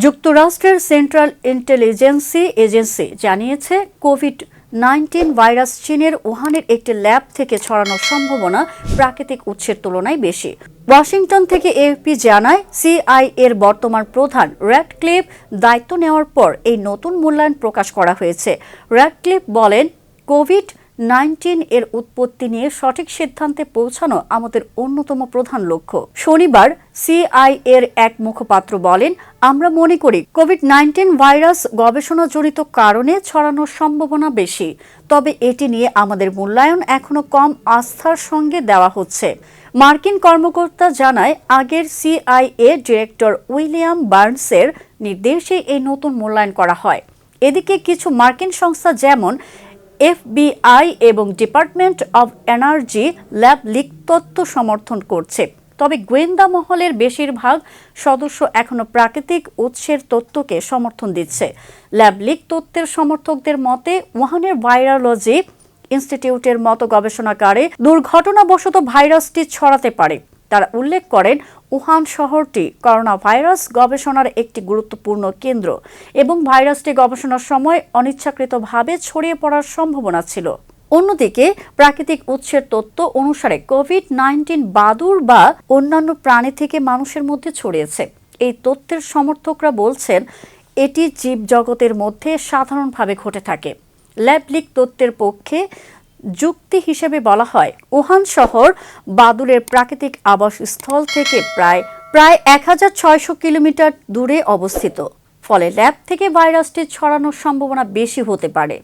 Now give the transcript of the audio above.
যুক্তরাষ্ট্রের central ইন্টেলিজেন্সি agency জানিয়েছে COVID-19 virus চীনের উহানের একটি ল্যাব থেকে ছড়ানোর সম্ভাবনা প্রাকৃতিক উৎসের তুলনায় বেশি। ওয়াশিংটন থেকে এএফপি জানায়, সিআইএর বর্তমান প্রধান র্যাডক্লিফ দায়িত্ব নেওয়ার পর এই নতুন মূল্যায়ন প্রকাশ করা হয়েছে। র্যাডক্লিফ বলেন, কোভিড-19 এর উৎপত্তি নিয়ে সঠিক সিদ্ধান্তে পৌঁছানো আমাদের অন্যতম প্রধান লক্ষ্য। শনিবার সিআইএর এক মুখপাত্র বলেন, আমরা মনে করি কোভিড-19 ভাইরাস গবেষণাজনিত কারণে ছড়ানোর সম্ভাবনা বেশি, তবে এটি নিয়ে আমাদের মূল্যায়ন এখনো কম আস্থার সঙ্গে দেওয়া হচ্ছে। মার্কিন কর্মকর্তা জানায়, আগের সিআইএ ডিরেক্টর উইলিয়াম বার্নসের নির্দেশে এই নতুন মূল্যায়ন করা হয়। এদিকে কিছু মার্কিন সংস্থা যেমন এফবিআই এবং department of energy lab leak তথ্য সমর্থন করছে, তবে গোয়েন্দা মহলের বেশিরভাগ সদস্য এখনো প্রাকৃতিক উৎসের তথ্যকে সমর্থন দিচ্ছে। ল্যাব লিক তথ্যের সমর্থকদের মতে, উহানের ভাইরোলজি ইনস্টিটিউটের মতো গবেষণাগারে দুর্ঘটনাবশত ভাইরাসটি ছড়াতে পারে। তারা উল্লেখ করেন, উহান শহরটি করোনা ভাইরাস গবেষণার একটি গুরুত্বপূর্ণ কেন্দ্র এবং ভাইরাসটি গবেষণার সময় অনিচ্ছাকৃতভাবে ছড়িয়ে পড়ার সম্ভাবনা ছিল। অন্যদিকে প্রাকৃতিক উৎসের তথ্য অনুসারে কোভিড-19 বাদুড় বা অন্যান্য প্রাণী থেকে মানুষের মধ্যে ছড়িয়েছে। এই তথ্যের সমর্থকরা বলছেন, এটি জীবজগতের মধ্যে সাধারণভাবে ঘটে থাকে। ল্যাব লিক তথ্যের পক্ষে যুক্তি হিসেবে বলা হয়, উহান শহর বাদুড়ের প্রাকৃতিক আবাসস্থল থেকে প্রায় 1600 কিলোমিটার দূরে অবস্থিত, ফলে ল্যাব থেকে ভাইরাসটি ছড়ানোর সম্ভাবনা বেশি হতে পারে।